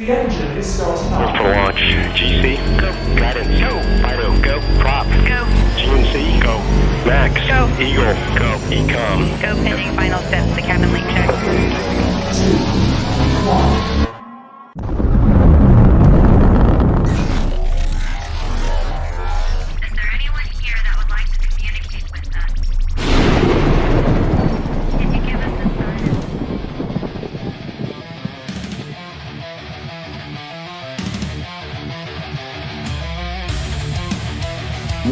The engine is starting up. For launch. GC. Go. Guidance. Go. Fido. Go. Prop. Go. GNC. Go. Max. Go. Eagle. Go. Ecom. Go pending final steps to cabin link check. 2, 1. Is there anyone here that would like to communicate with us? Can you give us a sign?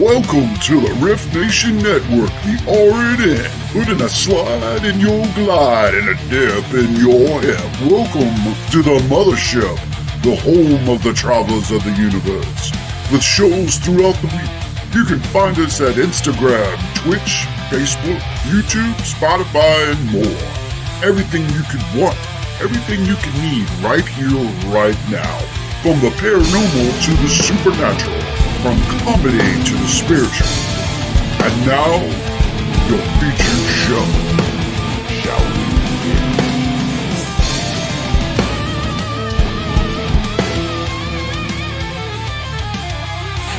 Welcome to the Riff Nation Network, the RNN, putting a slide in your glide and a dip in your hip. Welcome to the mothership, the home of the travelers of the universe. With shows throughout the week, you can find us at Instagram, Twitch, Facebook, YouTube, Spotify, and more. Everything you could want, everything you can need right here, right now. From the paranormal to the supernatural. From comedy to the spiritual. And now, your featured show. Shall we begin?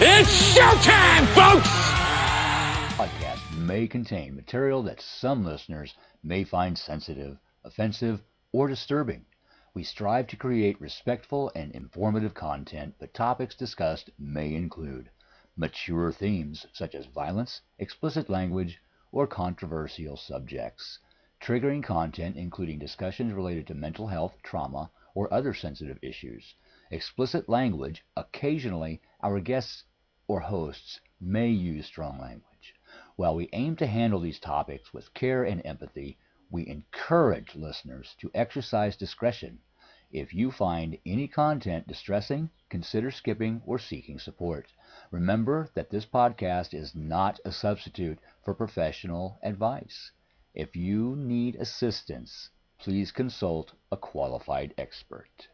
It's showtime, folks! Podcast may contain material that some listeners may find sensitive, offensive, or disturbing. We strive to create respectful and informative content, but topics discussed may include mature themes such as violence, explicit language, or controversial subjects, triggering content including discussions related to mental health, trauma, or other sensitive issues, explicit language. Occasionally, our guests or hosts may use strong language. While we aim to handle these topics with care and empathy, we encourage listeners to exercise discretion. If you find any content distressing, consider skipping or seeking support. Remember that this podcast is not a substitute for professional advice. If you need assistance, please consult a qualified expert.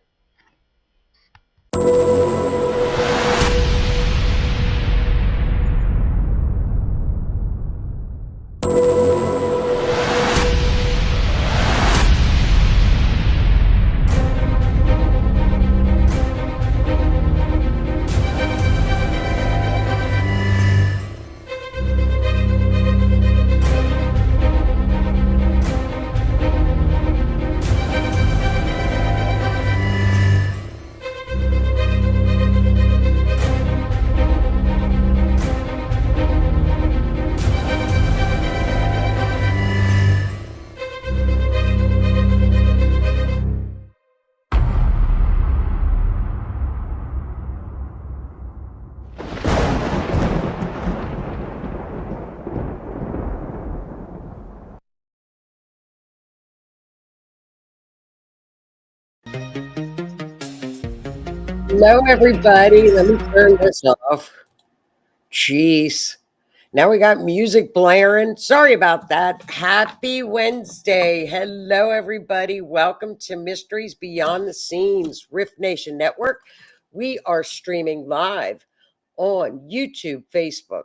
Hello, everybody. Let me turn this off. Jeez. Now we got music blaring. Sorry about that. Happy Wednesday. Hello, everybody. Welcome to Mysteries Beyond the Scenes, Riff Nation Network. We are streaming live on YouTube, Facebook,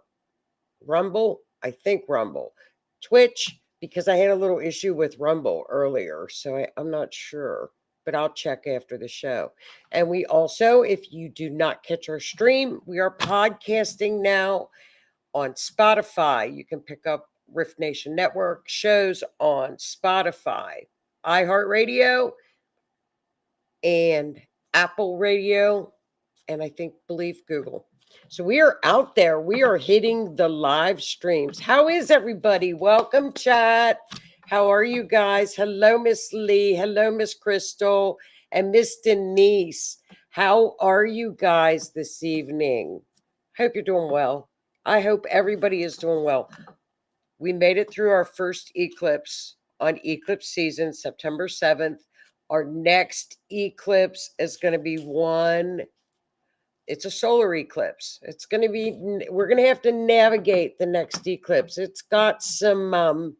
Rumble, Twitch, because I had a little issue with Rumble earlier, so I'm not sure. But I'll check after the show. And we also, if you do not catch our stream, we are podcasting now on Spotify. You can pick up Riff Nation Network shows on Spotify, iHeartRadio, and Apple Radio, and believe Google. So we are out there. We are hitting the live streams. How is everybody? Welcome, chat. How are you guys? Hello, Miss Lee. Hello, Miss Crystal and Miss Denise. How are you guys this evening? Hope you're doing well. I hope everybody is doing well. We made it through our first eclipse on eclipse season, September 7th. Our next eclipse is going to be it's a solar eclipse. We're going to have to navigate the next eclipse. It's got some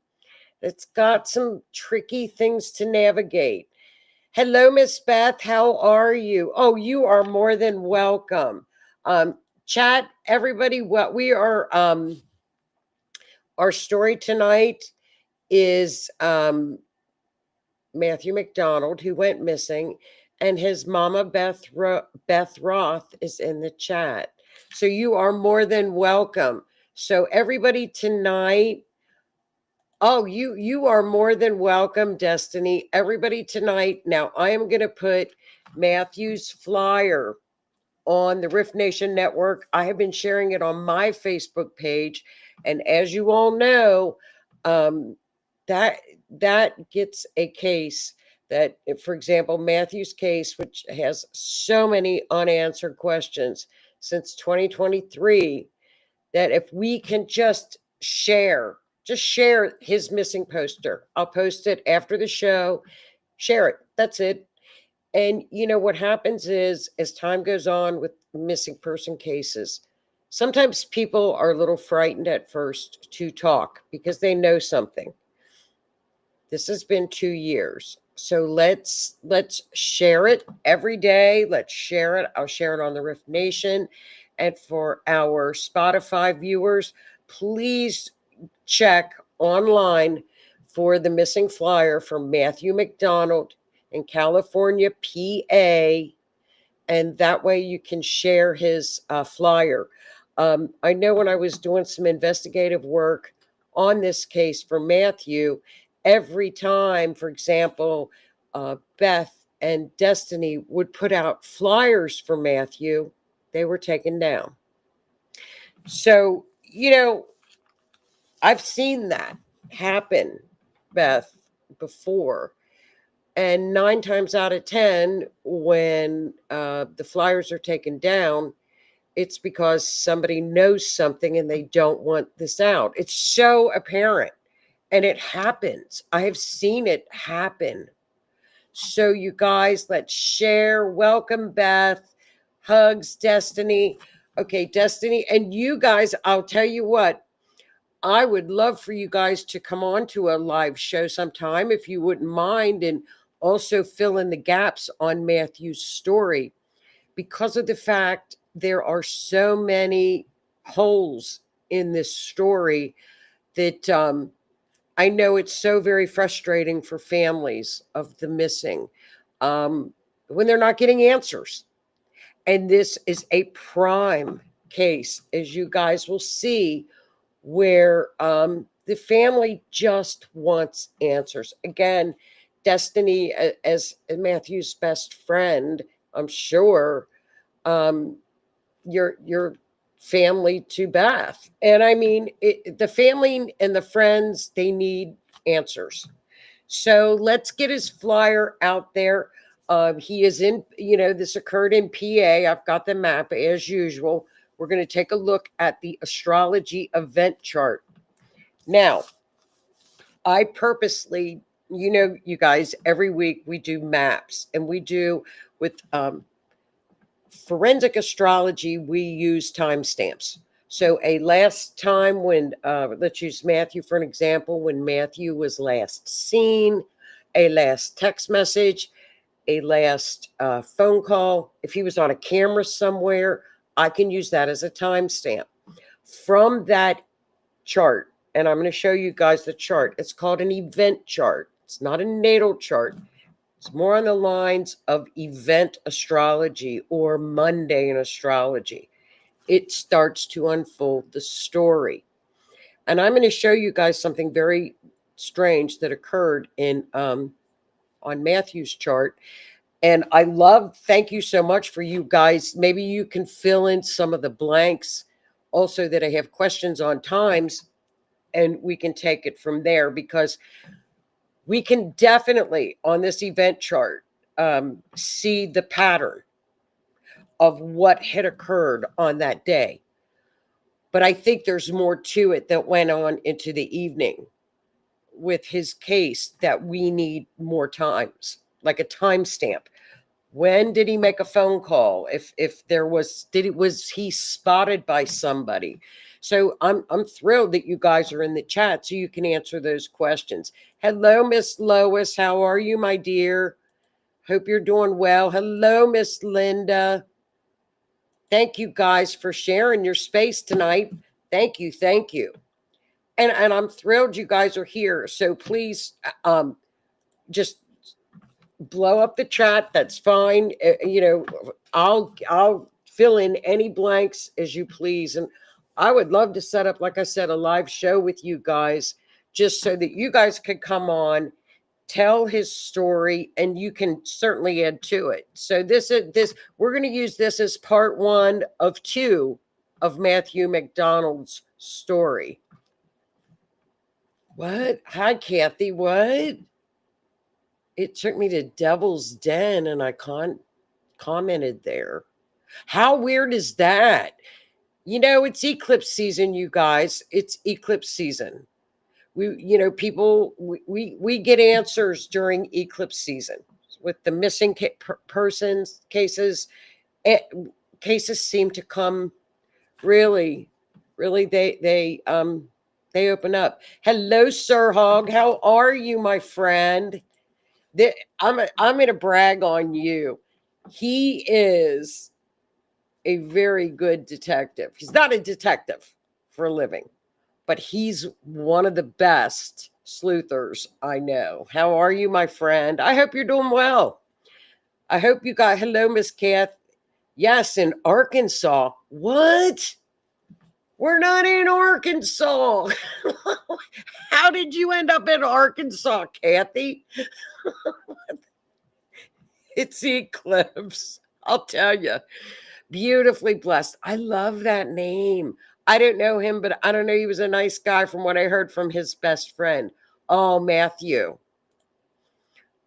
tricky things to navigate. Hello, Miss Beth. How are you? Oh, you are more than welcome. Chat, everybody, what we are, our story tonight is Matthew McDonald, who went missing. And his mama, Beth Roth, is in the chat. So you are more than welcome. So everybody tonight, oh, you are more than welcome, Destiny. Everybody tonight. Now I am going to put Matthew's flyer on the Rift Nation Network. I have been sharing it on my Facebook page, and as you all know, that gets a case that, for example, Matthew's case, which has so many unanswered questions since 2023, that if we can just share his missing poster. I'll post it after the show. Share it. That's it. And you know what happens is, as time goes on with missing person cases, sometimes people are a little frightened at first to talk because they know something. This has been 2 years. So let's share it every day. Let's share it. I'll share it on the Rift Nation. And for our Spotify viewers, please check online for the missing flyer from Matthew McDonald in California, PA. And that way you can share his flyer. I know when I was doing some investigative work on this case for Matthew, every time, for example, Beth and Destiny would put out flyers for Matthew, they were taken down. So, you know, I've seen that happen, Beth, before. And 9 times out of 10, when the flyers are taken down, it's because somebody knows something and they don't want this out. It's so apparent. And it happens. I have seen it happen. So you guys, let's share. Welcome, Beth. Hugs, Destiny. Okay, Destiny. And you guys, I'll tell you what, I would love for you guys to come on to a live show sometime if you wouldn't mind, and also fill in the gaps on Matthew's story, because of the fact there are so many holes in this story that I know it's so very frustrating for families of the missing when they're not getting answers. And this is a prime case, as you guys will see, where the family just wants answers. Again, Destiny, as Matthew's best friend, I'm sure, your family to Beth. And I mean, the family and the friends, they need answers. So let's get his flyer out there. He is in, you know, this occurred in PA. I've got the map as usual. We're going to take a look at the astrology event chart. Now, I purposely, you know, you guys, every week we do maps, and we do with forensic astrology, we use timestamps. So a last time when, let's use Matthew for an example, when Matthew was last seen, a last text message, a last phone call. If he was on a camera somewhere, I can use that as a timestamp. From that chart, and I'm going to show you guys the chart. It's called an event chart. It's not a natal chart. It's more on the lines of event astrology or mundane astrology. It starts to unfold the story. And I'm going to show you guys something very strange that occurred in on Matthew's chart. And I love, thank you so much for you guys. Maybe you can fill in some of the blanks also that I have questions on times, and we can take it from there, because we can definitely on this event chart see the pattern of what had occurred on that day. But I think there's more to it that went on into the evening with his case that we need more times, like a timestamp. When did he make a phone call? If there was, was he spotted by somebody? So I'm thrilled that you guys are in the chat so you can answer those questions. Hello, Miss Lois. How are you, my dear? Hope you're doing well. Hello, Miss Linda. Thank you guys for sharing your space tonight. Thank you. Thank you. And I'm thrilled you guys are here. So please just blow up the chat. That's fine. I'll fill in any blanks as you please. And I would love to set up, like I said, a live show with you guys, just so that you guys could come on, tell his story, and you can certainly add to it. So this we're going to use this as part 1 of 2 of Matthew McDonald's story. What? Hi, Kathy. What? It took me to Devil's Den and I commented there. How weird is that? It's eclipse season, you guys. It's eclipse season. We get answers during eclipse season with the missing persons cases. Cases seem to come really they open up. Hello, Sir Hog. How are you, my friend? I'm going to brag on you. He is a very good detective. He's not a detective for a living, but he's one of the best sleuthers I know. How are you, my friend? I hope you're doing well. I hope you got, hello, Miss Kath. Yes, in Arkansas. What? We're not in Arkansas. How did you end up in Arkansas, Kathy? It's eclipse. I'll tell you. Beautifully blessed. I love that name. I don't know him, but I don't know. He was a nice guy from what I heard from his best friend. Oh, Matthew.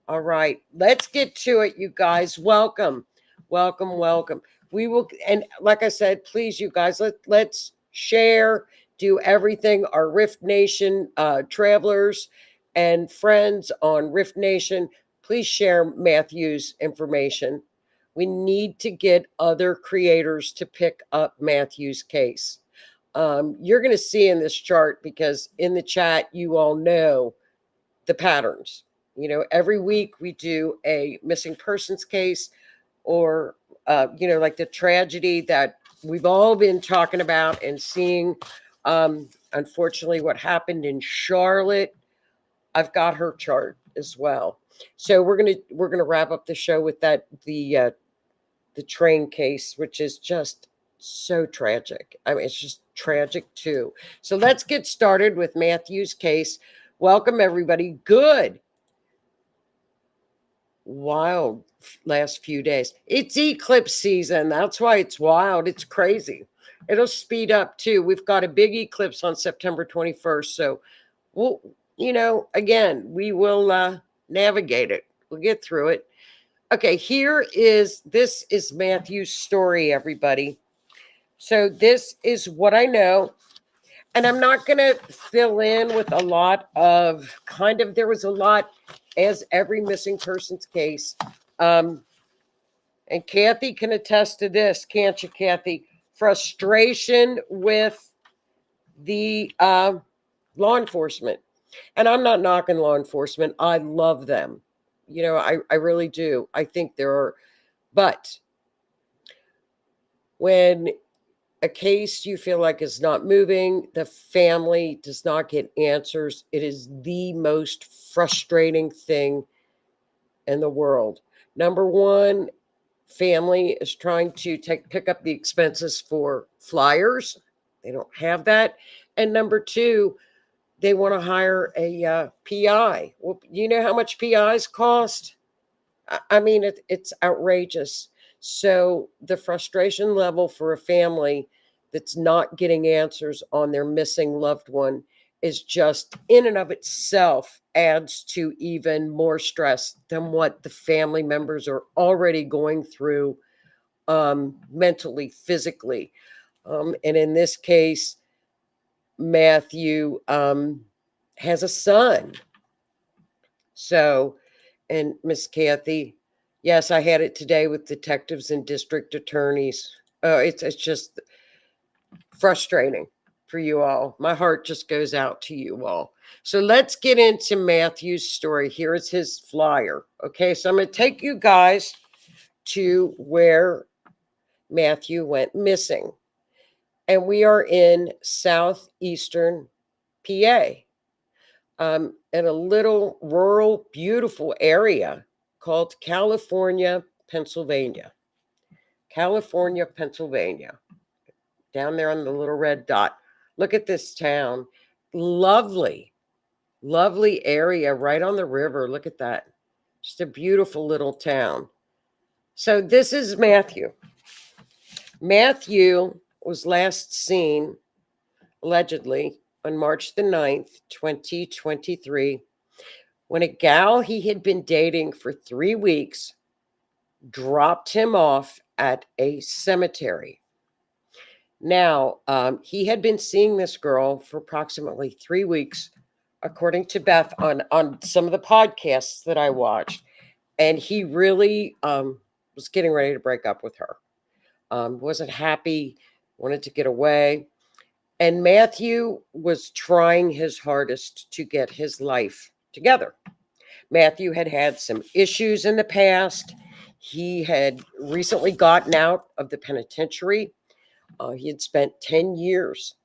All right. Let's get to it, you guys. Welcome. We will, and like I said, please, you guys, let's share, do everything. Our Rift Nation travelers and friends on Rift Nation, please share Matthew's information. We need to get other creators to pick up Matthew's case. You're going to see in this chart, because in the chat, you all know the patterns. Every week we do a missing persons case, or, like the tragedy that we've all been talking about and seeing. Unfortunately, what happened in Charlotte, I've got her chart as well. So we're gonna wrap up the show with the train case, which is just so tragic. I mean, it's just tragic too. So let's get started with Matthew's case. Welcome, everybody. Good. Wild last few days. It's eclipse season. That's why it's wild. It's crazy. It'll speed up too. We've got a big eclipse on September 21st. So we'll, again, we will navigate it. We'll get through it. Okay, this is Matthew's story, everybody. So this is what I know. And I'm not going to fill in with a lot of there was a lot, as every missing persons case. And Kathy can attest to this, can't you, Kathy? Frustration with the law enforcement. And I'm not knocking law enforcement. I love them. I really do. I think but when a case you feel like is not moving, the family does not get answers, it is the most frustrating thing in the world. Number one, family is trying to pick up the expenses for flyers. They don't have that. And number two, they want to hire a PI. Well, you know how much PIs cost? I mean, it's outrageous. So the frustration level for a family that's not getting answers on their missing loved one is just in and of itself adds to even more stress than what the family members are already going through mentally, physically. And in this case, Matthew has a son. So, and Miss Kathy, yes, I had it today with detectives and district attorneys. It's just frustrating for you all. My heart just goes out to you all. So let's get into Matthew's story. Here is his flyer. Okay, so I'm going to take you guys to where Matthew went missing. And we are in southeastern PA, in a little rural, beautiful area. called California, Pennsylvania. California, Pennsylvania. Down there on the little red dot. Look at this town. Lovely, lovely area right on the river. Look at that. Just a beautiful little town. So this is Matthew. Matthew was last seen, allegedly, on March the 9th, 2023, when a gal he had been dating for 3 weeks dropped him off at a cemetery. Now, he had been seeing this girl for approximately 3 weeks, according to Beth on some of the podcasts that I watched. And he really was getting ready to break up with her. Wasn't happy, wanted to get away. And Matthew was trying his hardest to get his life together. Matthew had had some issues in the past. He had recently gotten out of the penitentiary. He had spent 10 years,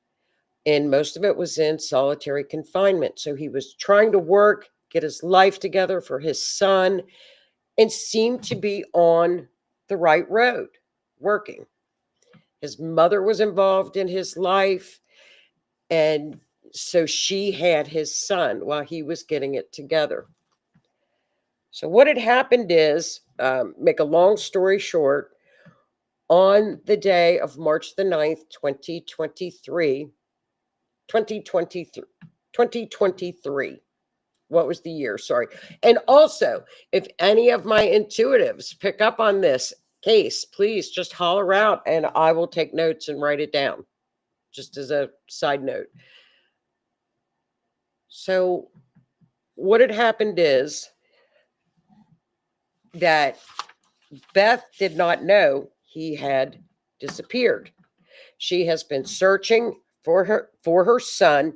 and most of it was in solitary confinement. So he was trying to work, get his life together for his son, and seemed to be on the right road, working. His mother was involved in his life, and so she had his son while he was getting it together. So what had happened is, make a long story short, on the day of March the 9th, 2023, what was the year? Sorry. And also, if any of my intuitives pick up on this case, please just holler out and I will take notes and write it down, just as a side note. So what had happened is that Beth did not know he had disappeared. She has been searching for her son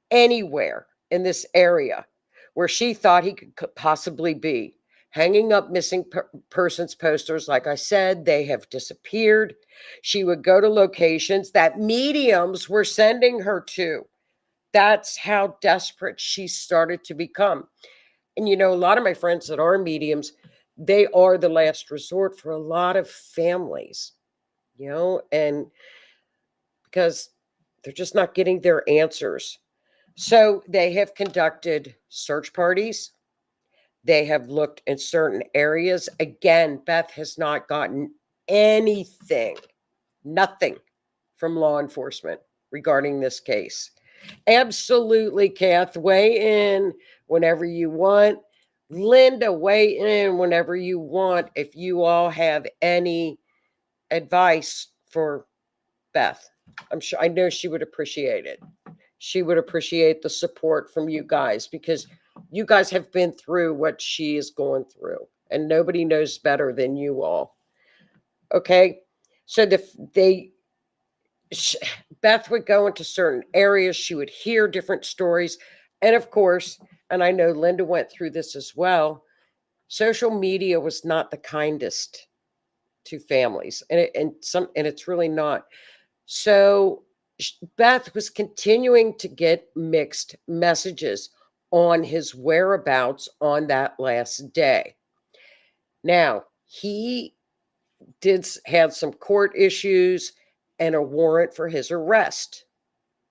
anywhere in this area where she thought he could possibly be. Hanging up missing persons posters, like I said, they have disappeared. She would go to locations that mediums were sending her to. That's how desperate she started to become. And a lot of my friends that are mediums, they are the last resort for a lot of families, and because they're just not getting their answers. So they have conducted search parties. They have looked in certain areas. Again, Beth has not gotten anything, nothing from law enforcement regarding this case. Absolutely, Kath, weigh in whenever you want. Linda, weigh in whenever you want if you all have any advice for Beth. I know she would appreciate it. She would appreciate the support from you guys, because you guys have been through what she is going through, and nobody knows better than you all. Okay, so Beth would go into certain areas. She would hear different stories, and of course, and I know Linda went through this as well, social media was not the kindest to families, and it's really not. So Beth was continuing to get mixed messages on his whereabouts on that last day. Now, he had some court issues, and a warrant for his arrest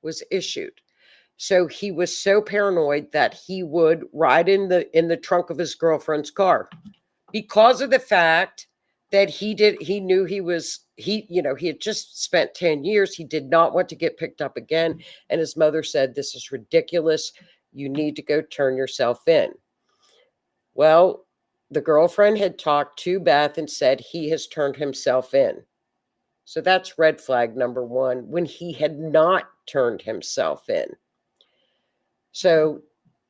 was issued. So he was so paranoid that he would ride in the trunk of his girlfriend's car, because of the fact that he had just spent 10 years. He did not want to get picked up again. And his mother said, "This is ridiculous. You need to go turn yourself in." Well, the girlfriend had talked to Beth and said he has turned himself in. So that's red flag number one, when he had not turned himself in. So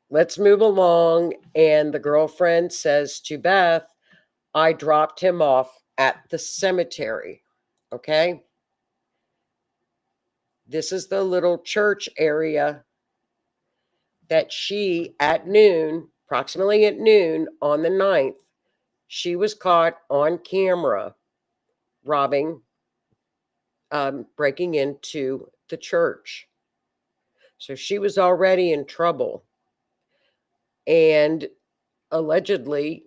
let's move along. And the girlfriend says to Beth, "I dropped him off at the cemetery." Okay. This is the little church area that she, approximately at noon on the 9th, she was caught on camera breaking into the church. So she was already in trouble. And allegedly,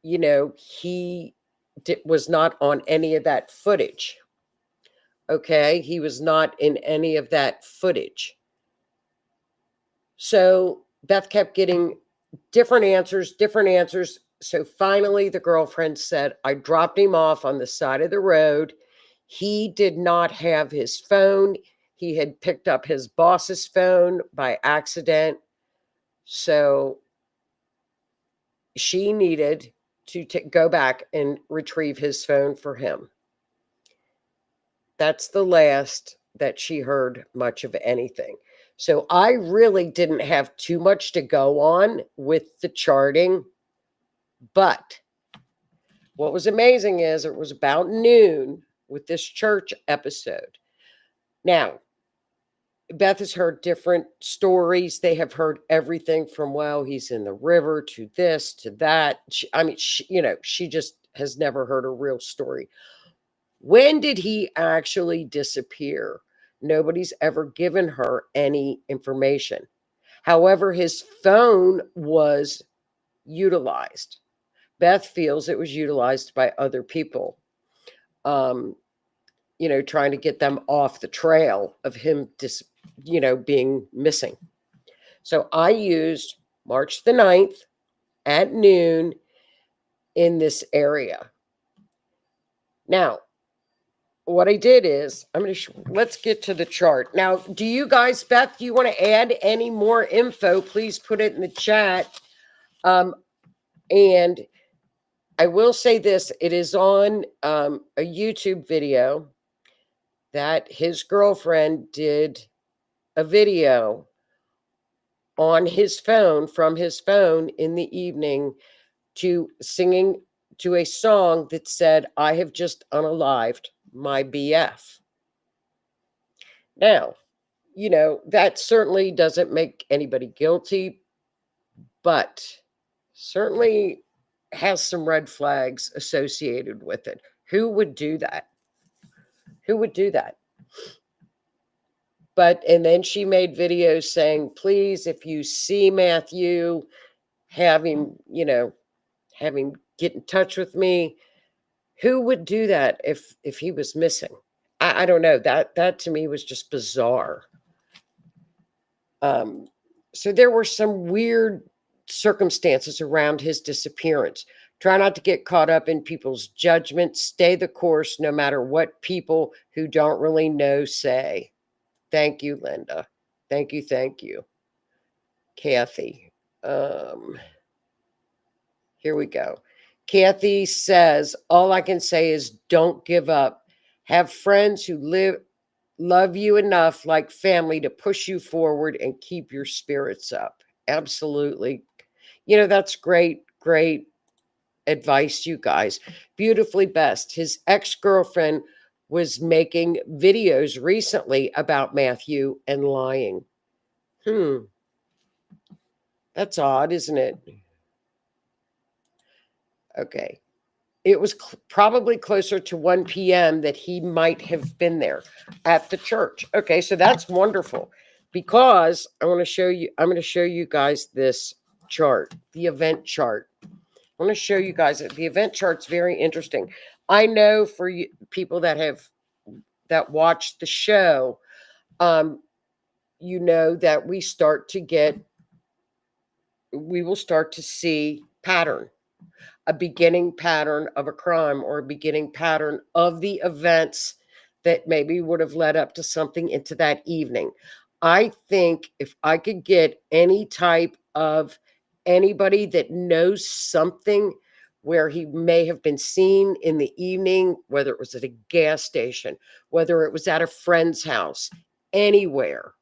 he was not on any of that footage. Okay. He was not in any of that footage. So Beth kept getting different answers. So finally, the girlfriend said, I dropped him off on the side of the road. He did not have his phone. He had picked up his boss's phone by accident. So she needed to go back and retrieve his phone for him. That's the last that she heard much of anything. So I really didn't have too much to go on with the charting. But what was amazing is it was about noon with this church episode. Now, Beth has heard different stories. They have heard everything from, well, he's in the river to this to that. She just has never heard a real story. When did he actually disappear? Nobody's ever given her any information. However, his phone was utilized. Beth feels it was utilized by other people, trying to get them off the trail of him being missing. So I used March the 9th at noon in this area. Now, what I did is let's get to the chart. Now, do you guys, Beth, do you want to add any more info? Please put it in the chat. And I will say this, it is on a YouTube video that his girlfriend did a video on his phone, from his phone in the evening, to singing to a song that said, I have just unalived my BF. Now, that certainly doesn't make anybody guilty, but certainly has some red flags associated with it. Who would do that? Who would do that? And then she made videos saying, please, if you see Matthew, have him get in touch with me. Who would do that if he was missing? I don't know. That to me was just bizarre. So there were some weird circumstances around his disappearance. Try not to get caught up in people's judgment. Stay the course no matter what people who don't really know say. Thank you, Linda. Thank you. Kathy. Here we go. Kathy says, all I can say is don't give up. Have friends who love you enough like family to push you forward and keep your spirits up. Absolutely. That's great advice, you guys. Beautifully best. His ex-girlfriend was making videos recently about Matthew and lying. That's odd, isn't it? Okay. It was probably closer to 1 p.m. that he might have been there at the church. Okay, so that's wonderful, because I'm going to show you guys this chart, the event chart. I want to show you guys the event chart's very interesting. I know for you people that watch the show, that we will start to see pattern. A beginning pattern of a crime, or a beginning pattern of the events that maybe would have led up to something into that evening. I think if I could get any type of anybody that knows something where he may have been seen in the evening, whether it was at a gas station, whether it was at a friend's house, anywhere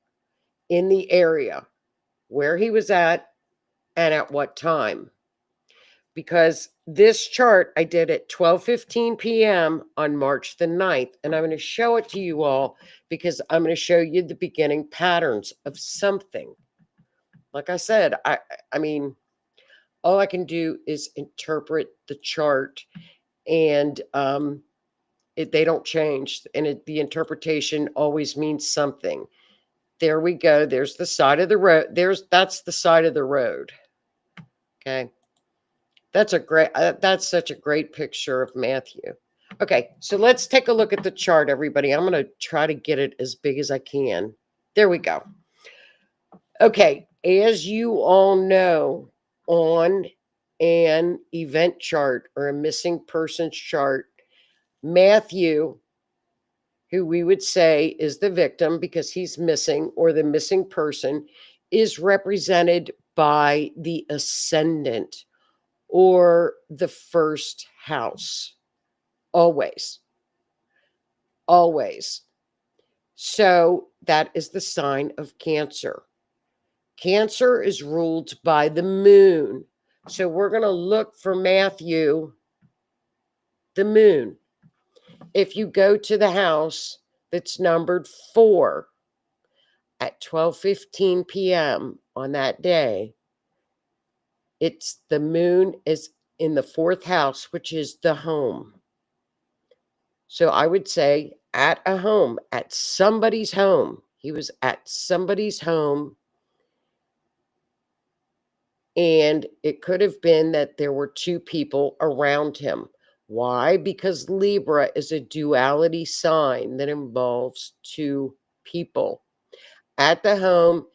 in the area where he was at and at what time. Because this chart I did at 12:15 p.m. on March the 9th. And I'm going to show it to you all because I'm going to show you the beginning patterns of something. Like I said, I mean, all I can do is interpret the chart, and they don't change. And the interpretation always means something. There we go. There's the side of the road. That's the side of the road. Okay. That's that's such a great picture of Matthew. Okay, so let's take a look at the chart, everybody. I'm going to try to get it as big as I can. There we go. Okay, as you all know, on an event chart or a missing persons chart, Matthew, who we would say is the victim because he's missing, or the missing person, is represented by the ascendant or the first house. Always. Always. So that is the sign of Cancer. Cancer is ruled by the moon. So we're going to look for Matthew, the moon. If you go to the house that's numbered 4 at 12:15 p.m. on that day, it's the moon is in the 4th house, which is the home. So I would say at a home, at somebody's home. He was at somebody's home. And it could have been that there were 2 people around him. Why? Because Libra is a duality sign that involves 2 people at the home,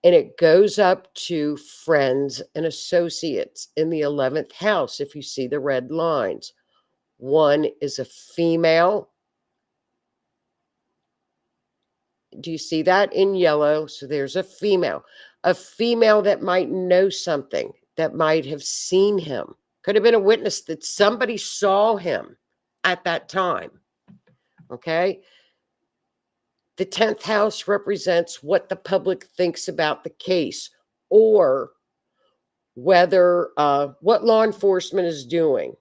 and it goes up to friends and associates in the 11th house. If you see the red lines, one is a female. Do you see that in yellow? So there's a female that might know something, that might have seen him. Could have been a witness that somebody saw him at that time. Okay. The 10th house represents what the public thinks about the case, or whether what law enforcement is doing.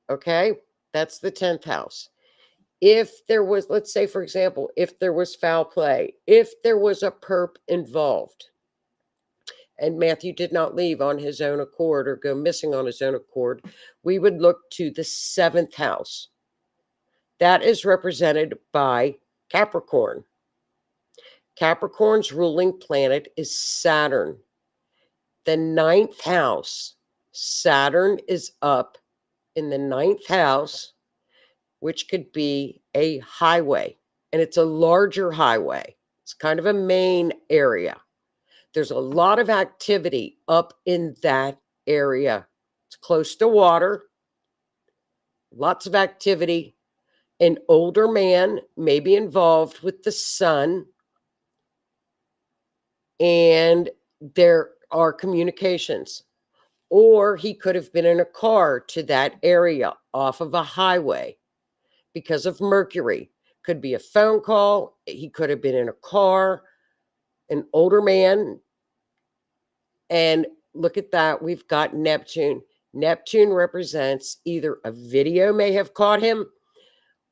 Okay. That's the 10th house. If there was, let's say, for example, if there was foul play, if there was a perp involved, and Matthew did not leave on his own accord or go missing on his own accord, we would look to the 7th house. That is represented by Capricorn. Capricorn's ruling planet is Saturn. The 9th house, Saturn is up in the 9th house, which could be a highway, and it's a larger highway. It's kind of a main area. There's a lot of activity up in that area. It's close to water, lots of activity. An older man may be involved with the son, and there are communications. Or he could have been in a car to that area off of a highway. Because of Mercury. Could be a phone call. He could have been in a car, an older man. And look at that. We've got Neptune. Neptune represents either a video may have caught him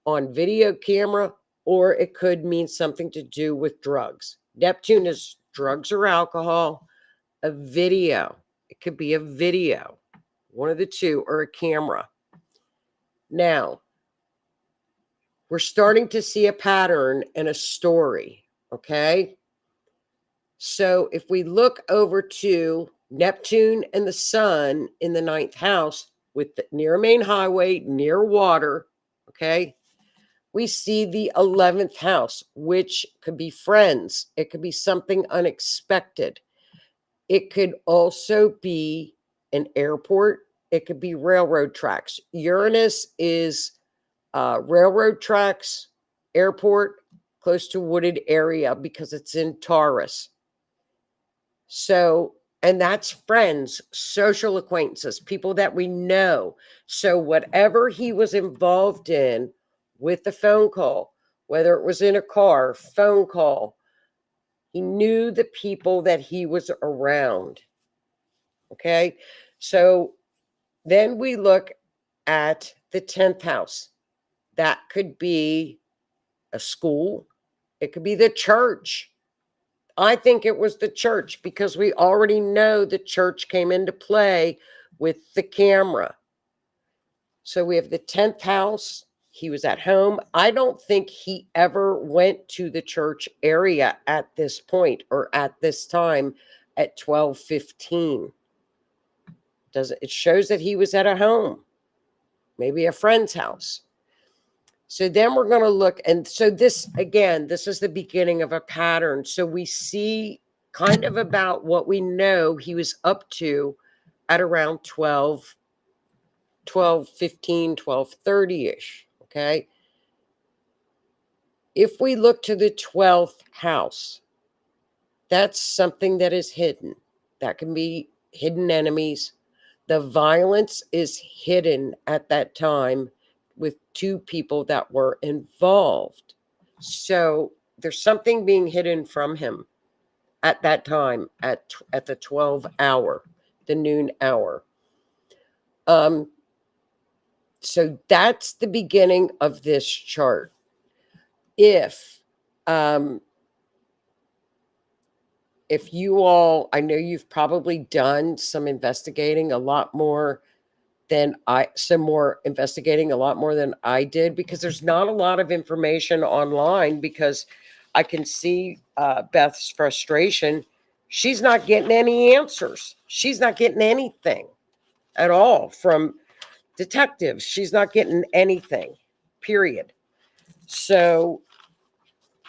on video camera, or it could mean something to do with drugs. Neptune is drugs or alcohol. A video. It could be a video. One of the two, or a camera. Now, we're starting to see a pattern and a story, okay? So if we look over to Neptune and the sun in the 9th house with near a main highway, near water, okay, we see the 11th house, which could be friends. It could be something unexpected. It could also be an airport. It could be railroad tracks. Uranus is railroad tracks, airport, close to wooded area because it's in Taurus. So, and that's friends, social acquaintances, people that we know. So whatever he was involved in with the phone call, whether it was in a car, phone call, he knew the people that he was around. Okay. So then we look at the 10th house. That could be a school. It could be the church. I think it was the church because we already know the church came into play with the camera. So we have the 10th house. He was at home. I don't think he ever went to the church area at this point or at this time at 12:15. It shows that he was at a home, maybe a friend's house. So then we're going to look, and so this, again, this is the beginning of a pattern. So we see kind of about what we know he was up to at around 12:15, 12:30-ish, okay? If we look to the 12th house, that's something that is hidden. That can be hidden enemies. The violence is hidden at that time with two people that were involved. So there's something being hidden from him at that time, at the 12 hour, the noon hour. So that's the beginning of this chart. If you all, I know you've probably done some investigating, a lot more than I did, because there's not a lot of information online, because I can see Beth's frustration. She's not getting any answers. She's not getting anything at all from detectives. She's not getting anything, period. So,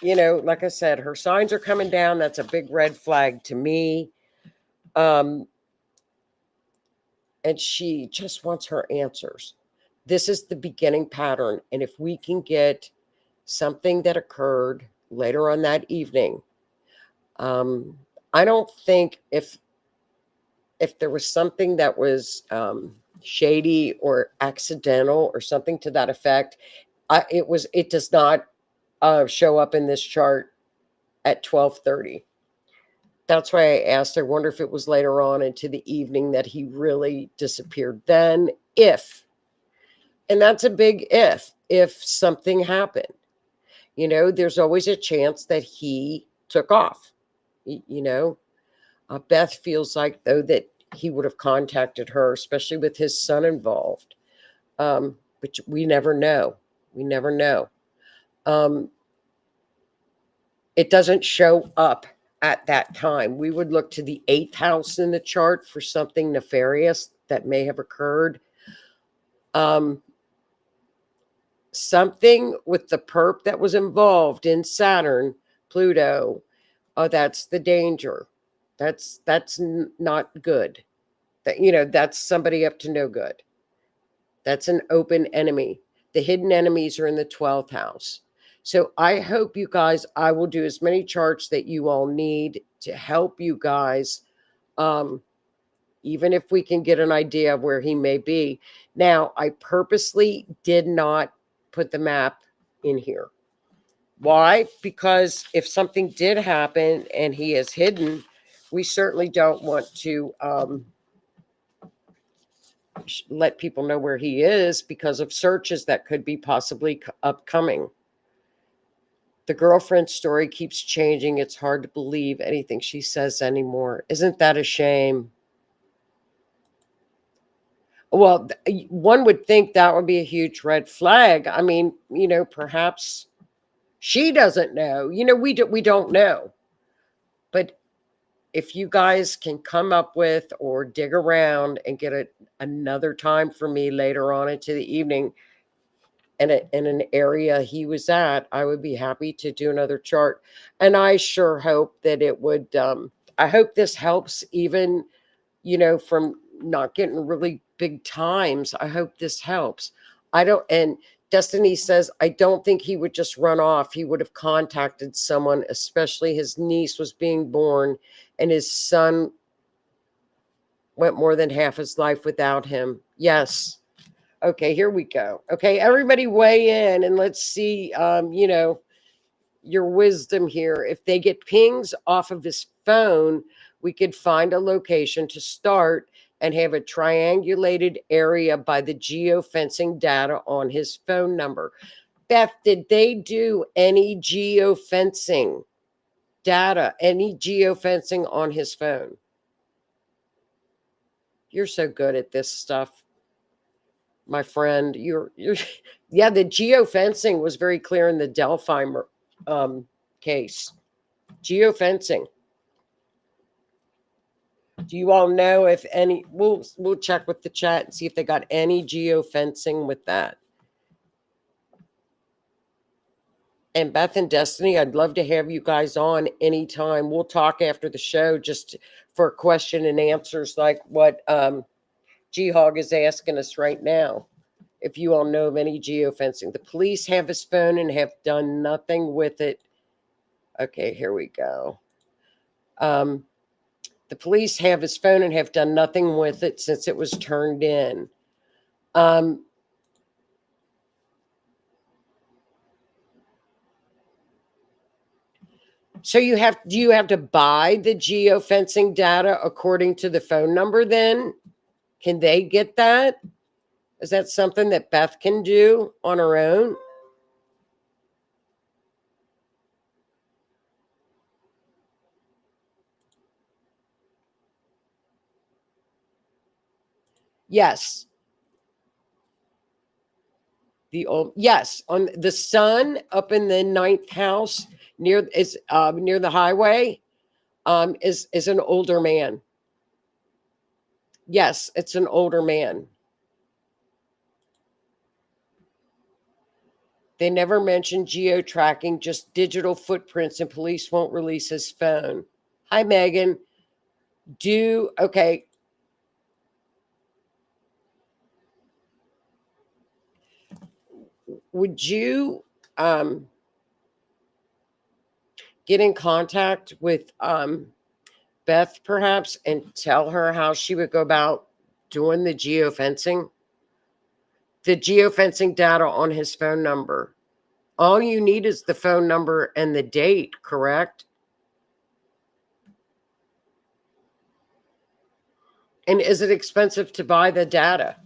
you know, like I said, her signs are coming down. That's a big red flag to me. And she just wants her answers. This is the beginning pattern. And if we can get something that occurred later on that evening, I don't think if there was something that was shady or accidental or something to that effect, it does not show up in this chart at 12:30. That's why I asked. I wonder if it was later on into the evening that he really disappeared. Then, and that's a big if something happened, you know, there's always a chance that he took off. You know, Beth feels like, though, that he would have contacted her, especially with his son involved. But we never know. We never know. It doesn't show up at that time. We would look to the 8th house in the chart for something nefarious that may have occurred. Something with the perp that was involved in Saturn, Pluto. Oh, that's the danger. That's not good. That, you know, that's somebody up to no good. That's an open enemy. The hidden enemies are in the 12th house. So I hope you guys, I will do as many charts that you all need to help you guys, even if we can get an idea of where he may be. Now, I purposely did not put the map in here. Why? Because if something did happen and he is hidden, we certainly don't want to let people know where he is because of searches that could be possibly upcoming. The girlfriend story keeps changing. It's hard to believe anything she says anymore. Isn't that a shame? Well, one would think that would be a huge red flag. I mean, you know, perhaps she doesn't know. You know, we don't know. But if you guys can come up with or dig around and get another time for me later on into the evening, in an area he was at, I would be happy to do another chart. And I sure hope that it would, I hope this helps, even, you know, from not getting really big times. I hope this helps. And Destiny says, I don't think he would just run off. He would have contacted someone, especially his niece was being born and his son went more than half his life without him. Yes. Okay, here we go. Okay, everybody weigh in and let's see, you know, your wisdom here. If they get pings off of his phone, we could find a location to start and have a triangulated area by the geofencing data on his phone number. Beth, did they do any geofencing data, any geofencing on his phone? You're so good at this stuff, my friend. Yeah, the geofencing was very clear in the Delphi case. Geofencing. Do you all know if any? We'll check with the chat and see if they got any geofencing with that. And Beth and Destiny, I'd love to have you guys on anytime. We'll talk after the show just for question and answers like what G-Hog is asking us right now. If you all know of any geofencing. The police have his phone and have done nothing with it. Okay, here we go. The police have his phone and have done nothing with it since it was turned in. So do you have to buy the geofencing data according to the phone number then? Can they get that? Is that something that Beth can do on her own? Yes. Yes, on the son up in the 9th house near the highway is an older man. Yes, it's an older man. They never mentioned geo-tracking, just digital footprints, and police won't release his phone. Hi, Megan. Okay. Would you get in contact with Beth perhaps and tell her how she would go about doing the geofencing? The geofencing data on his phone number. All you need is the phone number and the date, correct? And is it expensive to buy the data?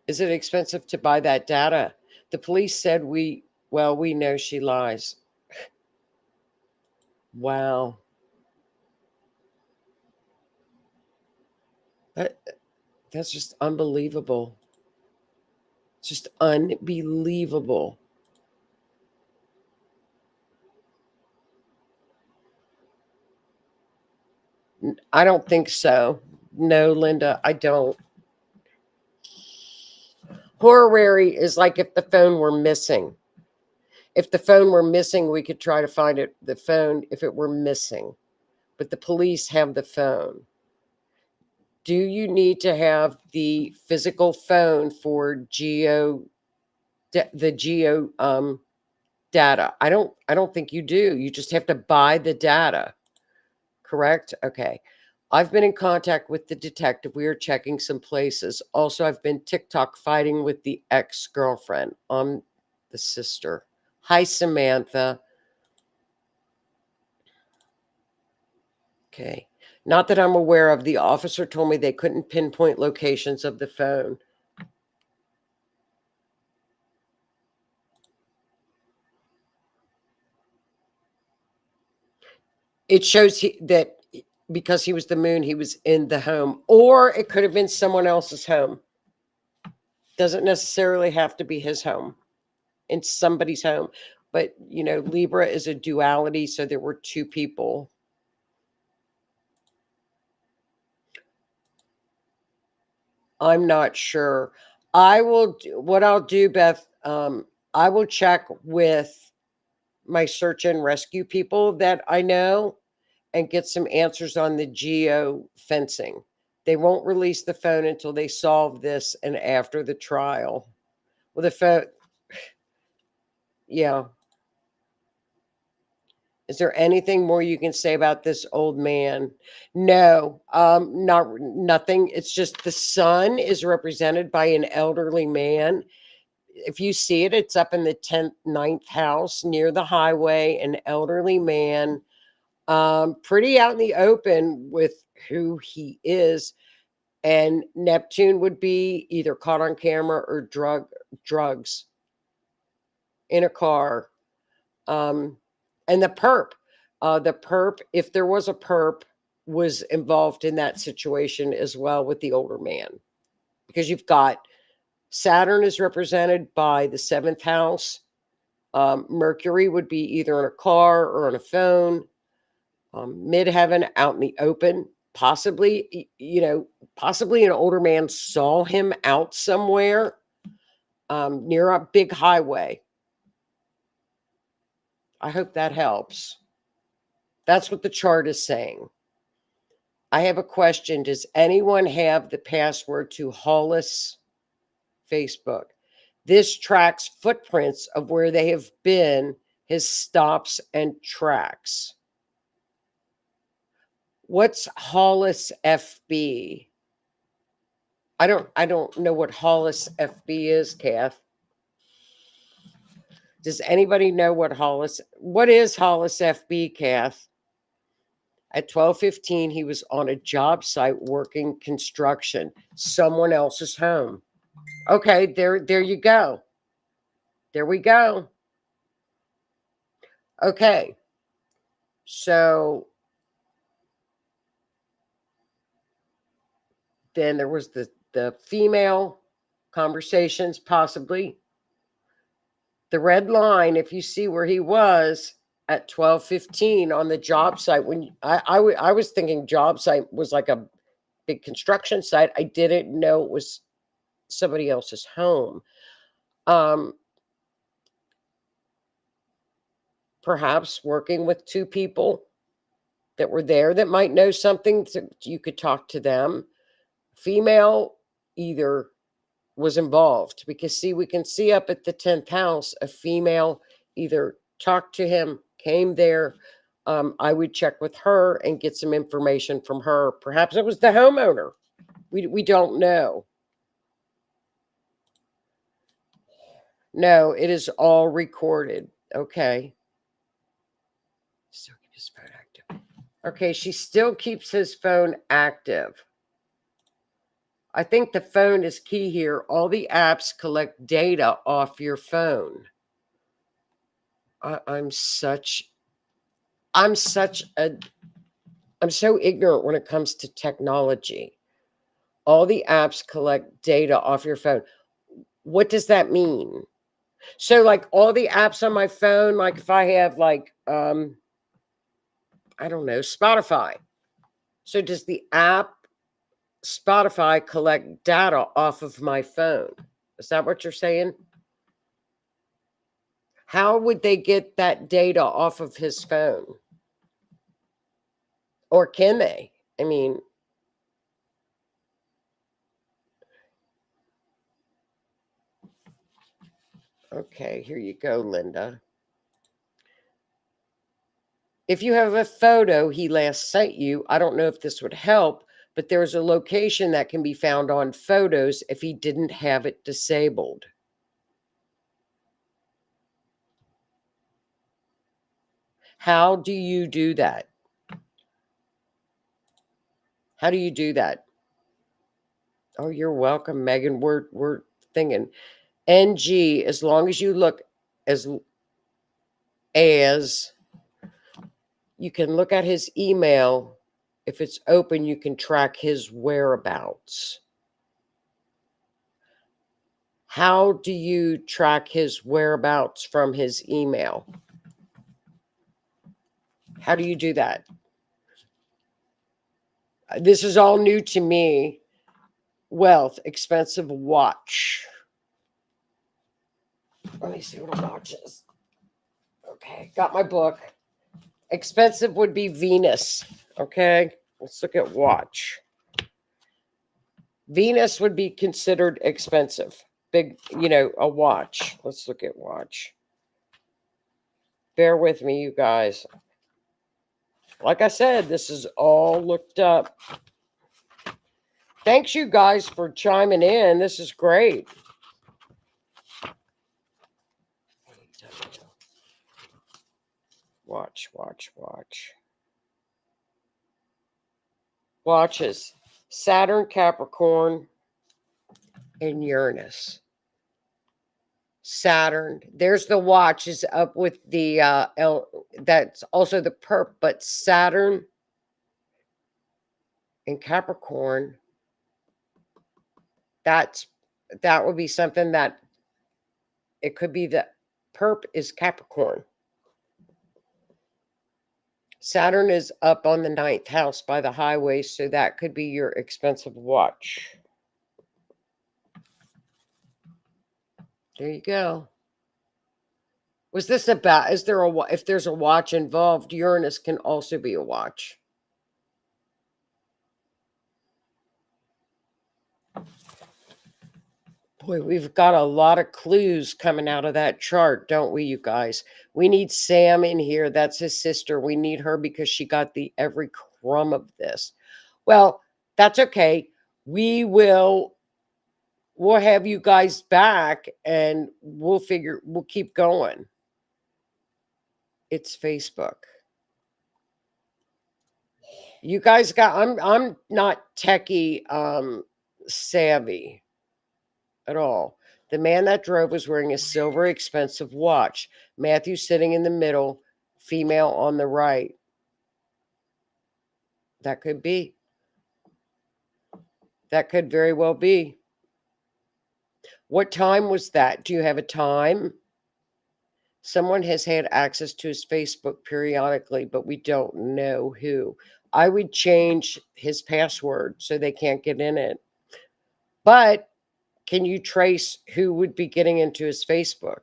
Is it expensive to buy that data? The police said we know she lies. Wow. That's just unbelievable. Just unbelievable. I don't think so. No, Linda, I don't. Horary is like if the phone were missing. If the phone were missing, we could try to find it, the phone, if it were missing. But the police have the phone. Do you need to have the physical phone for the geo data? I don't think you do. You just have to buy the data. Correct? Okay. I've been in contact with the detective. We are checking some places. Also, I've been TikTok fighting with the ex-girlfriend. I'm the sister. Hi, Samantha. Okay. Not that I'm aware of. The officer told me they couldn't pinpoint locations of the phone. It shows that because he was the moon, he was in the home. Or it could have been someone else's home. Doesn't necessarily have to be his home. In somebody's home. But, you know, Libra is a duality, so there were two people. I'm not sure. What I'll do, Beth, I will check with my search and rescue people that I know and get some answers on the geo fencing. They won't release the phone until they solve this and after the trial. Well, the phone, yeah. Is there anything more you can say about this old man? No, nothing. It's just the son is represented by an elderly man. If you see it, it's up in the 9th house near the highway, an elderly man, pretty out in the open with who he is. And Neptune would be either caught on camera or drugs in a car. And the perp, if there was a perp, was involved in that situation as well with the older man. Because you've got Saturn is represented by the 7th house Mercury would be either in a car or on a phone. Midheaven, out in the open. Possibly, possibly an older man saw him out somewhere near a big highway. I hope that helps. That's what the chart is saying. I have a question. Does anyone have the password to Hollis Facebook? This tracks footprints of where they have been, his stops and tracks. What's Hollis FB? I don't know what Hollis FB is, Kath. Does anybody know what is Hollis FB, Kath? At 12:15, he was on a job site working construction, someone else's home. Okay, there you go. There we go. Okay. So then there was the female conversations, possibly. The red line, if you see where he was at 12:15 on the job site, when I was thinking job site was like a big construction site. I didn't know it was somebody else's home. Perhaps working with two people that were there that might know something, so you could talk to them. Female either was involved, because see, we can see up at the 10th house, a female either talked to him, came there. I would check with her and get some information from her. Perhaps it was the homeowner. We don't know. No, it is all recorded. Okay. Still keep his phone active. Okay, she still keeps his phone active. I think the phone is key here. All the apps collect data off your phone. I'm so ignorant when it comes to technology. All the apps collect data off your phone. What does that mean? So like all the apps on my phone, like if I have like, I don't know, Spotify. So does the app Spotify collect data off of my phone? Is that what you're saying? How would they get that data off of his phone? Or can they? I mean, okay, here you go, Linda. If you have a photo he last sent you, I don't know if this would help, but there's a location that can be found on photos if he didn't have it disabled. How do you do that? How do you do that? Oh, you're welcome, Megan. We're thinking NG, as long as you look as you can look at his email. If it's open, you can track his whereabouts. How do you track his whereabouts from his email? How do you do that? This is all new to me. Wealth, expensive watch. Let me see what a watch is. Okay, got my book. Expensive would be Venus. Okay, let's look at watch. Venus would be considered expensive. Big, a watch. Let's look at watch. Bear with me, you guys. Like I said, this is all looked up. Thanks, you guys, for chiming in. This is great. Watch. Watches. Saturn, Capricorn, and Uranus. Saturn. There's the watch is up with the that's also the perp, but Saturn and Capricorn. That would be something that it could be Perp is Capricorn. Saturn is up on the 9th house by the highway, so that could be your expensive watch. There you go. Was this about, is there a, if there's a watch involved, Uranus can also be a watch. Boy, we've got a lot of clues coming out of that chart, don't we, you guys? We need Sam in here. That's his sister. We need her because she got the every crumb of this. Well, that's okay. We'll have you guys back and we'll keep going. It's Facebook. You guys I'm not techie savvy at all. The man that drove was wearing a silver expensive watch. Matthew sitting in the middle, female on the right. That could be. That could very well be. What time was that? Do you have a time? Someone has had access to his Facebook periodically, but we don't know who. I would change his password so they can't get in it. But can you trace who would be getting into his Facebook?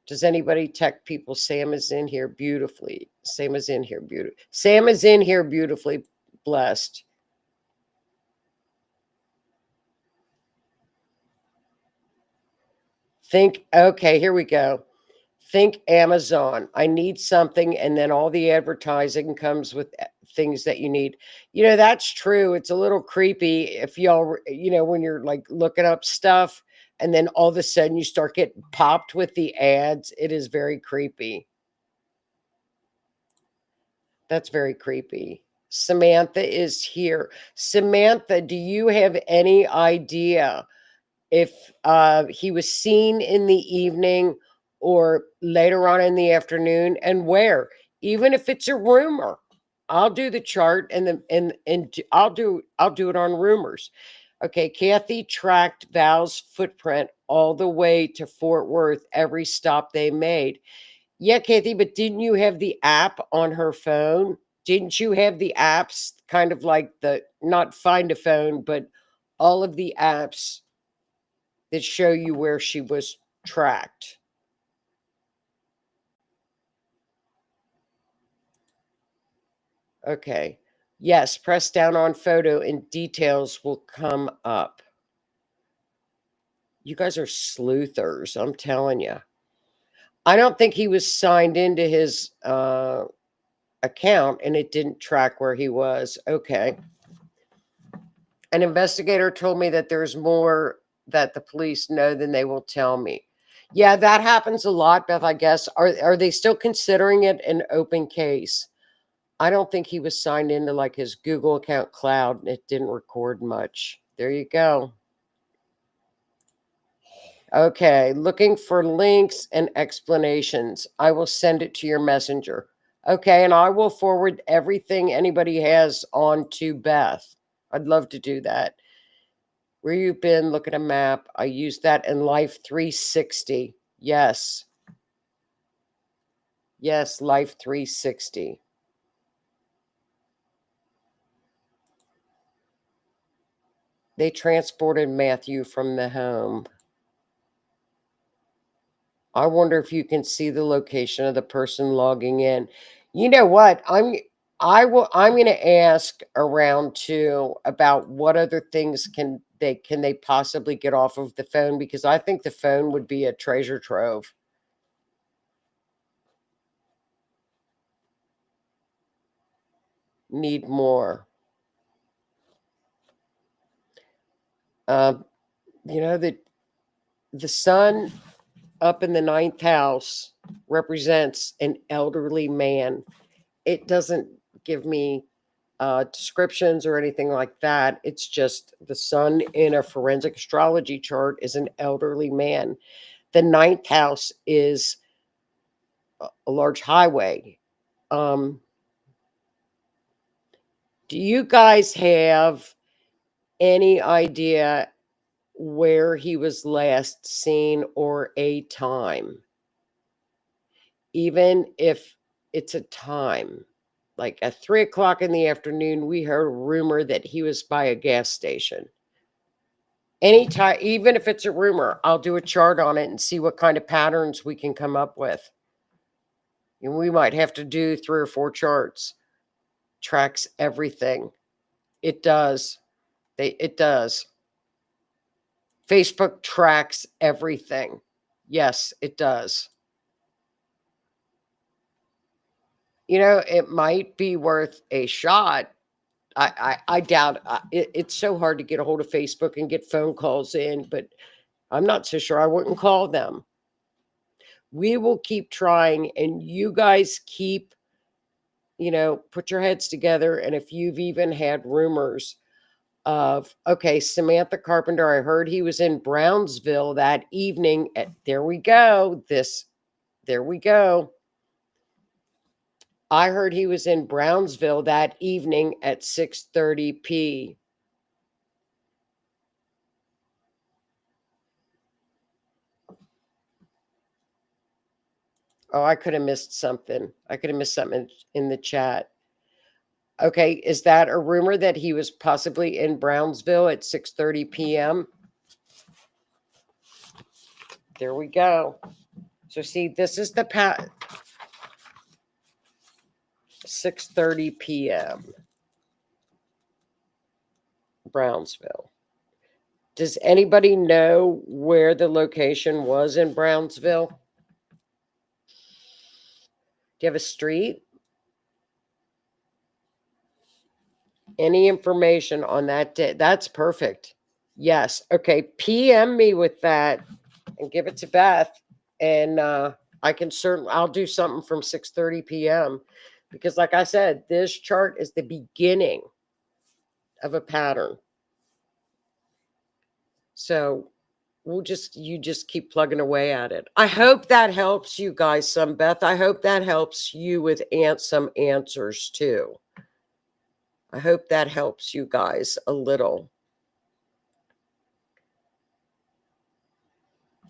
Does anybody tech people? Sam is in here beautifully. Sam is in here beautifully. Sam is in here beautifully blessed. Think, okay, here we go. Think Amazon. I need something, and then all the advertising comes with things that you need. You know, that's true. It's a little creepy if y'all, you know, when you're like looking up stuff and then all of a sudden you start getting popped with the ads. It is very creepy. That's very creepy. Samantha is here. Samantha, do you have any idea if he was seen in the evening or later on in the afternoon, and where? Even if it's a rumor, I'll do the chart and I'll do it on rumors. Okay, Kathy tracked Val's footprint all the way to Fort Worth, every stop they made. Yeah, Kathy, but didn't you have the app on her phone? Didn't you have the apps, kind of like the, not Find a Phone, but all of the apps that show you where she was tracked? Okay. Yes, press down on photo and details will come up. You guys are sleuthers, I'm telling you. I don't think he was signed into his account and it didn't track where he was. Okay. An investigator told me that there's more that the police know than they will tell me. Yeah, that happens a lot, Beth, I guess. Are they still considering it an open case? I don't think he was signed into like his Google account cloud and it didn't record much. There you go. Okay, looking for links and explanations. I will send it to your messenger. Okay, and I will forward everything anybody has on to Beth. I'd love to do that. Where you've been, look at a map. I use that in Life 360. Yes. Yes, Life 360. They transported Matthew from the home. I wonder if you can see the location of the person logging in. You know what? I'm going to ask around too about what other things can they possibly get off of the phone, because I think the phone would be a treasure trove. Need more. You know that the sun up in the 9th house represents an elderly man. It doesn't give me descriptions or anything like that. It's just the sun in a forensic astrology chart is an elderly man. The 9th house is a large highway. Do you guys have any idea where he was last seen or a time. Even if it's a time, like at 3 o'clock in the afternoon, we heard a rumor that he was by a gas station. Anytime, even if it's a rumor, I'll do a chart on it and see what kind of patterns we can come up with. And we might have to do 3 or 4 charts. Tracks everything. It does. It does. Facebook tracks everything. Yes, it does. You know, it might be worth a shot. I doubt it's so hard to get a hold of Facebook and get phone calls in, but I'm not so sure I wouldn't call them. We will keep trying, and you guys keep, put your heads together. And if you've even had rumors of, okay, Samantha Carpenter, I heard he was in Brownsville that evening. There we go. There we go. I heard he was in Brownsville that evening at 6:30 p. Oh, I could have missed something. I could have missed something in the chat. Okay, is that a rumor that he was possibly in Brownsville at 6:30 p.m.? There we go. So see, this is the 6:30 p.m. Brownsville. Does anybody know where the location was in Brownsville? Do you have a street? Any information on that day? That's perfect. Yes. Okay. PM me with that and give it to Beth. And I'll do something from 6:30 p.m. because like I said, this chart is the beginning of a pattern. So you just keep plugging away at it. I hope that helps you guys some, Beth. I hope that helps you with some answers too. I hope that helps you guys a little.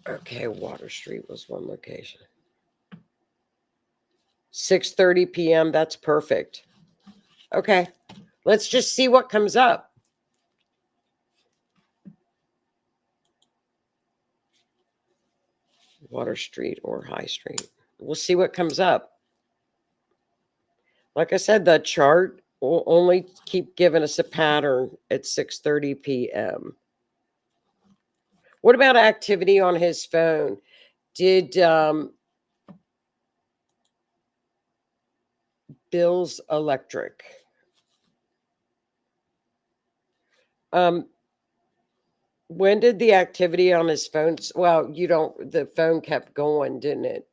Okay, Water Street was one location. 6:30 p.m. That's perfect. Okay, let's just see what comes up. Water Street or High Street. We'll see what comes up. Like I said, the chart will only keep giving us a pattern at 6:30 p.m. What about activity on his phone? Did Bill's Electric? When did the activity on his phone? Well, the phone kept going, didn't it?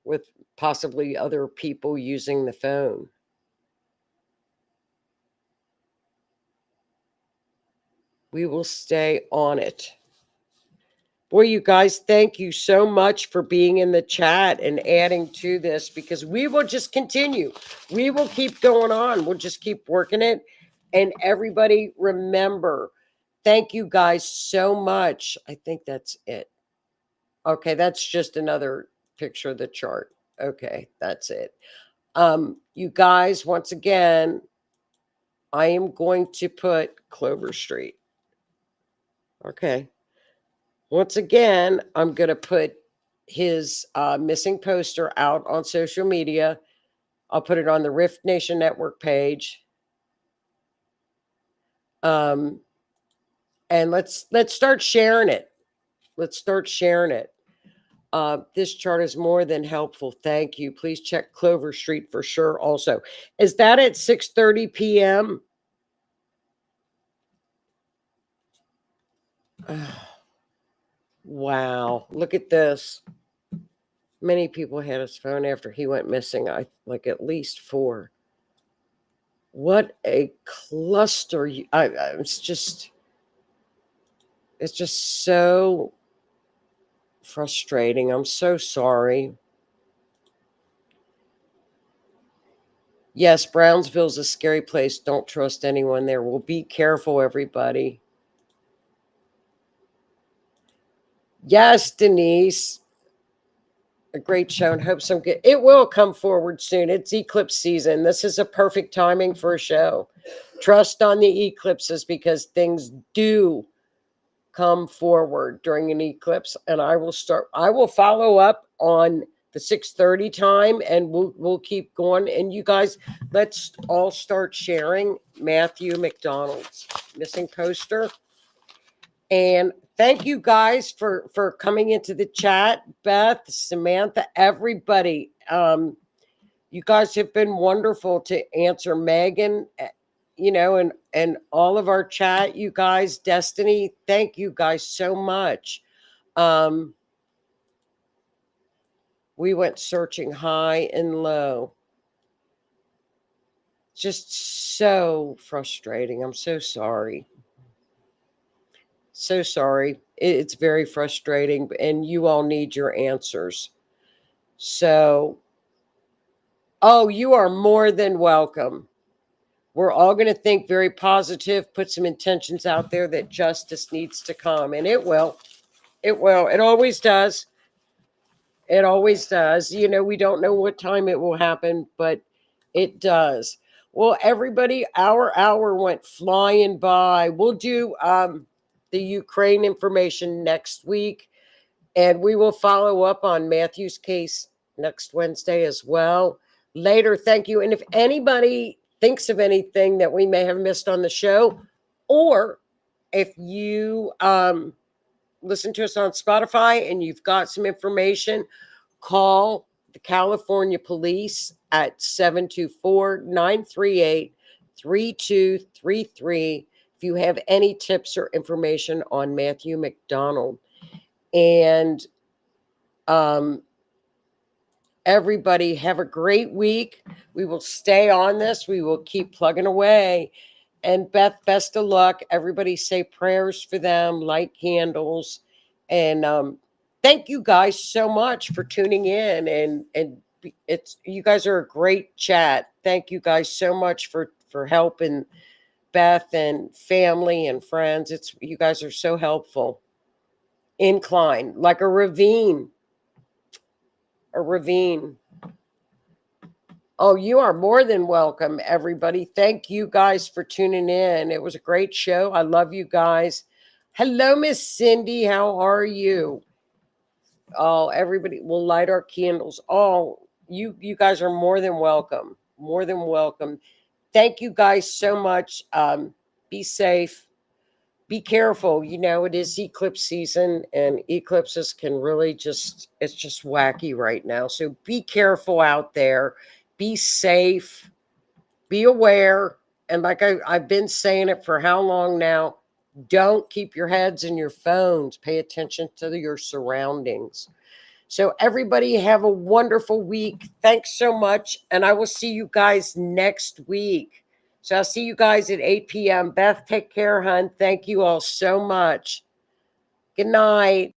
With possibly other people using the phone. We will stay on it. Boy, you guys, thank you so much for being in the chat and adding to this because we will just continue. We will keep going on. We'll just keep working it. And everybody remember, thank you guys so much. I think that's it. Okay, that's just another picture of the chart. Okay, that's it. You guys, once again, I am going to put Clover Street. Okay. Once again, I'm going to put his missing poster out on social media. I'll put it on the Rift Nation Network page. And let's start sharing it. Let's start sharing it. This chart is more than helpful. Thank you. Please check Clover Street for sure also. Is that at 6:30 p.m.? Wow. Look at this. Many people had his phone after he went missing. Like at least 4. What a cluster. It's just so frustrating. I'm so sorry. Yes, Brownsville's a scary place. Don't trust anyone there. Well, be careful, everybody. Yes, Denise. A great show and hope some good. It will come forward soon. It's eclipse season. This is a perfect timing for a show. Trust on the eclipses because things do come forward during an eclipse. And I will follow up on the 6:30 time and we'll keep going. And you guys, let's all start sharing Matthew McDonald's missing poster. And thank you guys for coming into the chat. Beth, Samantha, everybody. You guys have been wonderful to answer. Megan, and all of our chat, you guys. Destiny, thank you guys so much. We went searching high and low. Just so frustrating. I'm so sorry. So sorry. It's very frustrating, and you all need your answers. So, you are more than welcome. We're all going to think very positive, put some intentions out there that justice needs to come, and it will. It will. It always does. It always does. We don't know what time it will happen, but it does. Well, everybody, our hour went flying by. We'll do the Ukraine information next week, and we will follow up on Matthew's case next Wednesday as well. Later, thank you. And if anybody thinks of anything that we may have missed on the show, or if you listen to us on Spotify and you've got some information, call the California Police at 724-938-3233 if you have any tips or information on Matthew McDonald. And everybody have a great week. We will stay on this. We will keep plugging away. And Beth, best of luck. Everybody say prayers for them, light candles. And thank you guys so much for tuning in. And you guys are a great chat. Thank you guys so much for helping Beth and family and friends. You guys are so helpful. Incline, like a ravine. A ravine. Oh, you are more than welcome, everybody. Thank you guys for tuning in. It was a great show. I love you guys. Hello, Miss Cindy. How are you? Oh, everybody, we'll light our candles. Oh, you guys are more than welcome. More than welcome. Thank you guys so much. Be safe. Be careful. It is eclipse season, and eclipses can really it's just wacky right now. So be careful out there. Be safe. Be aware. And like I've been saying it for how long now, don't keep your heads in your phones. Pay attention to your surroundings. So everybody have a wonderful week. Thanks so much. And I will see you guys next week. So I'll see you guys at 8 p.m. Beth, take care, hon. Thank you all so much. Good night.